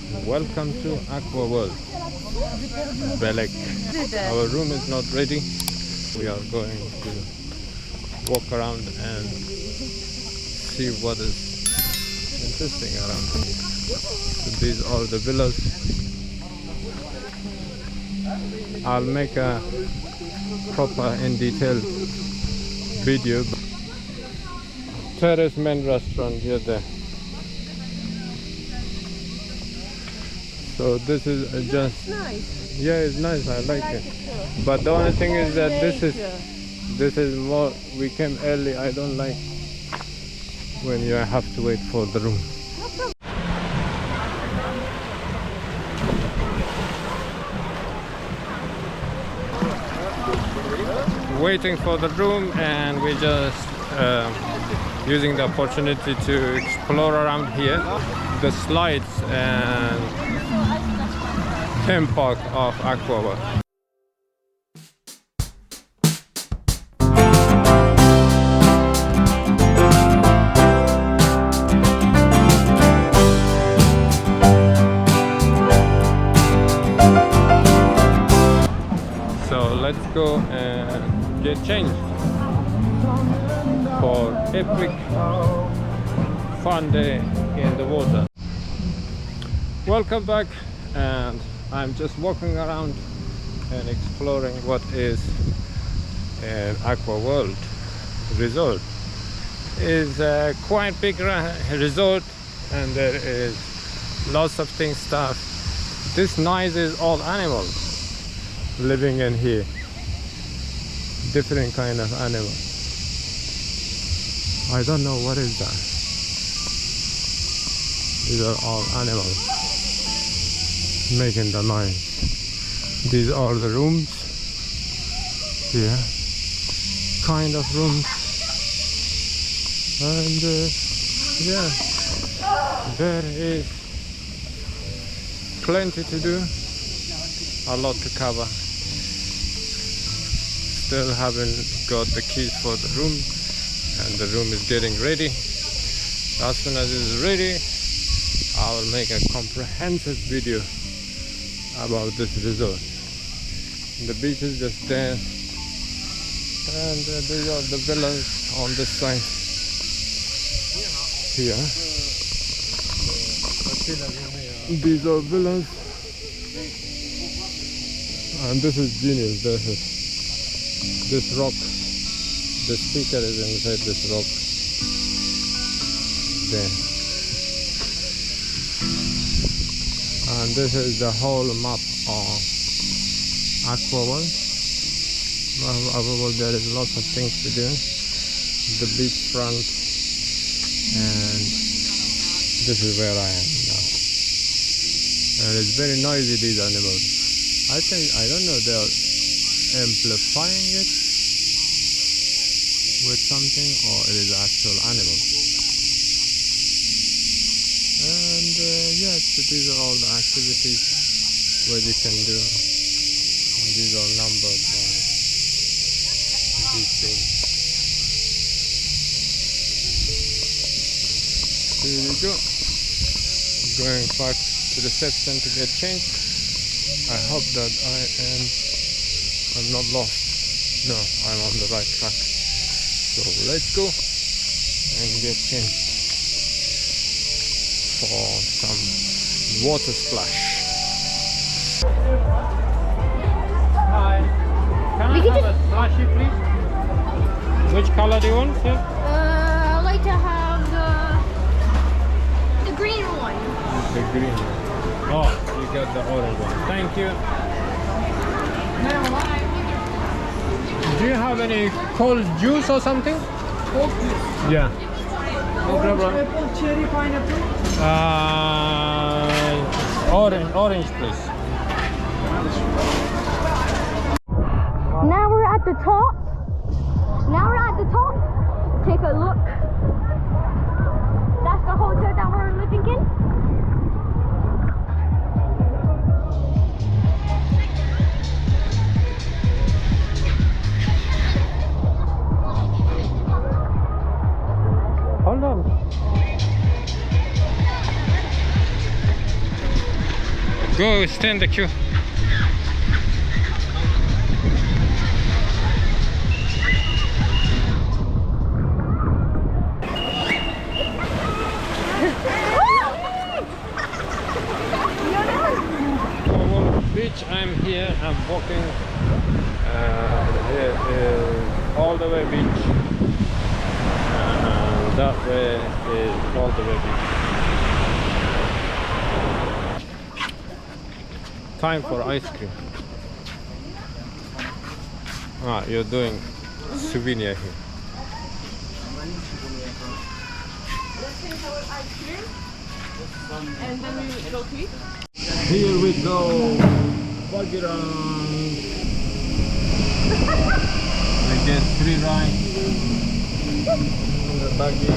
Welcome to Aquaworld Belek. Our room is not ready. We are going to walk around and see what is interesting around. So these are the villas. I'll make a proper in detail video. Terrace main restaurant here there. So this is just nice. Yeah, it's nice. I like it. But the only thing is that this is more. We came early. I don't like when you have to wait for the room. Waiting for the room, and we just using the opportunity to explore around here, the slides and theme park of Aquaworld. So let's go and get changed for epic fun day in the water. Welcome back, and I'm just walking around and exploring what is an Aquaworld resort. It's a quite big resort, and there is lots of things stuff. This nice is all animals living in here, different kind of animals. I don't know what is that. These are all animals making the noise. These are the rooms here, kind of rooms, and yeah, there is plenty to do, a lot to cover. Still haven't got the keys for the room, and the room is getting ready. As soon as it's ready, I will make a comprehensive video about this resort. The beach is just there, and these are the villas on this side here. These are villas, and this is genius. This rock, the speaker is inside this rock there. And this is the whole map of Aquaworld. There is lots of things to do. The beach front, and this is where I am now. And it's very noisy, these animals. I don't know, they are amplifying it with something, or it is actual animal. And yeah, so these are all the activities where you can do. And these are numbered by these things. Here you go. Going back to the reception to get changed. I hope that I'm not lost. No, I'm on the right track. So let's go and get changed for some water splash. Hi, can I have a splashy, please? Which color do you want, sir? I'd like to have the green one. The green one. Oh, you got the orange one. Thank you. Do you have any cold juice or something? Cold juice. Yeah. No problem. Apple, cherry, pineapple. Orange, please. Now we're at the top. Take a look. That's the hotel that we're living in. Hold on. Go, stay in the queue. Beach, I'm here, I'm walking here is all the way beach, and that way is all the way beach. Time for ice cream. Ah, you're doing souvenir here. And then we go to eat. Here we go, buggy run. We get 3 rides in the buggy.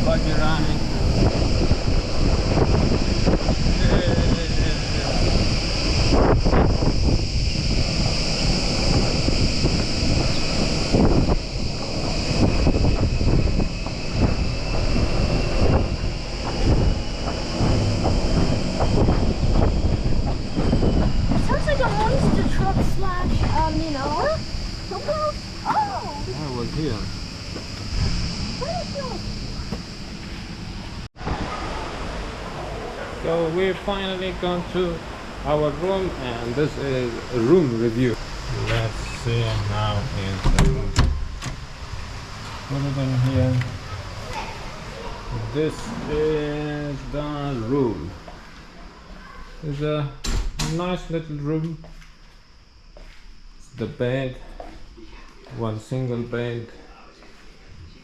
Buggy running. Sounds like a monster truck slash, you know. Oh! I was here. So we finally gone to our room, and this is a room review. Let's see how is the room. Put it in here. This is the room. It's a nice little room. It's the bed, one single bed,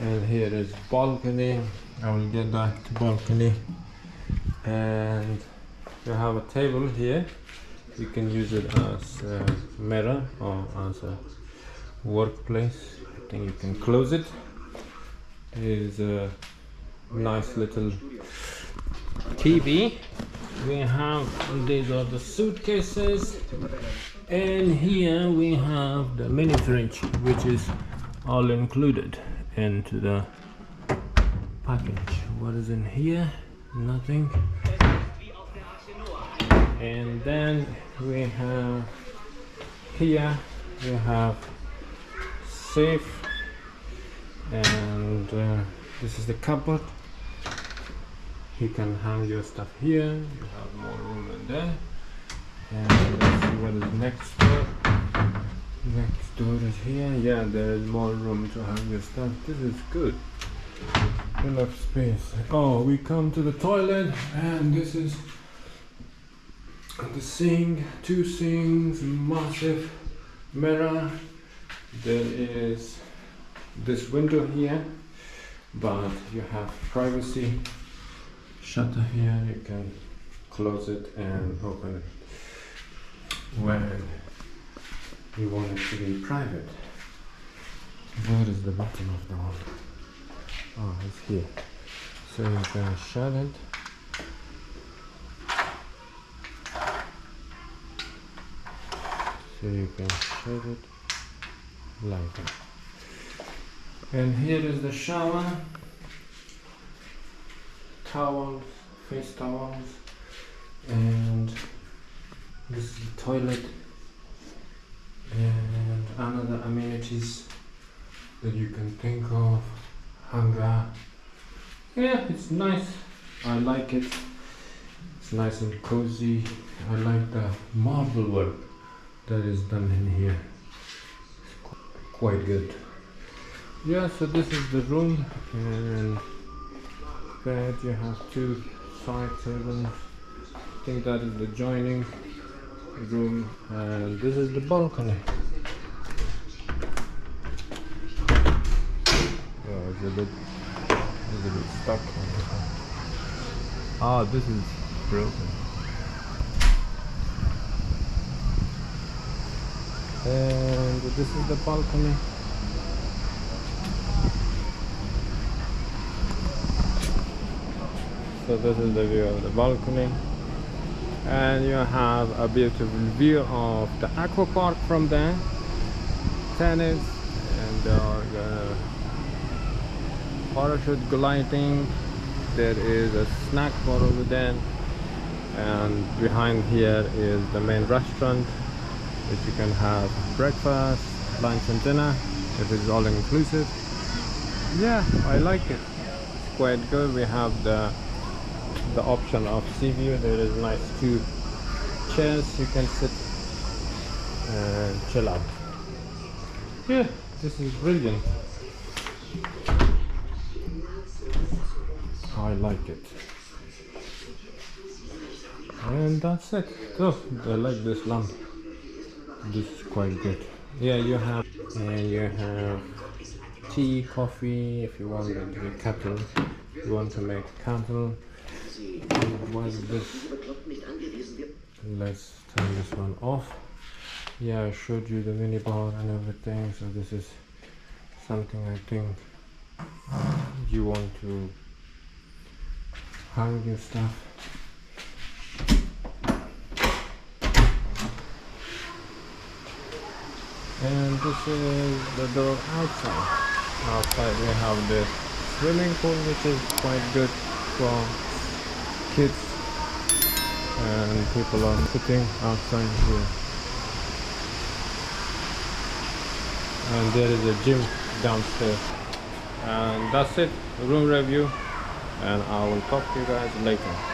and here is balcony. I will get back to balcony. And you have a table here. You can use it as a mirror or as a workplace. I think you can close it. Here's a nice little TV. We have, these are the suitcases, and here we have the mini fridge, which is all included into the package. What is in here? Nothing. And then we have here we have safe, and this is the cupboard. You can hang your stuff here. You have more room in there. And let's see what is next door. Next door is here. Yeah, there is more room to hang your stuff. This is good. Enough space. Oh, we come to the toilet, and this is the sink, 2 sinks, massive mirror. There is this window here, but you have privacy. Shutter here, you can close it and open it when you want it to be private. Where is the bottom of the one? Oh, it's here. So you can shut it. So you can shut it like that. And here is the shower. Towels, face towels, and this is the toilet, and another amenities that you can think of. Hanger. Yeah, it's nice. I like it. It's nice and cozy. I like the marble work that is done in here. It's quite good. Yeah, so this is the room, and bed. You have 2 side tables. I think that is the joining room, and this is the balcony. Oh, it's a bit stuck. Ah, this is broken. And this is the balcony. So this is the view of the balcony, and you have a beautiful view of the aqua park from there. Tennis, and There are parachute gliding. There is a snack bar over there, and behind here is the main restaurant, which you can have breakfast, lunch and dinner if it's all inclusive. Yeah, I like it. It's quite good. We have the option of sea view. There is nice 2 chairs you can sit and chill out. Yeah, this is brilliant. I like it. And that's it. So I like this lamp. This is quite good. Yeah, you have tea, coffee if you want a kettle. If you want to make a candle. What is this? Let's turn this one off. Yeah, I showed you the mini bar and everything. So this is something I think you want to hang your stuff. And this is the door outside. Outside we have this swimming pool, which is quite good for kids, and people are sitting outside here. And there is a gym downstairs. And that's it, room review, and I will talk to you guys later.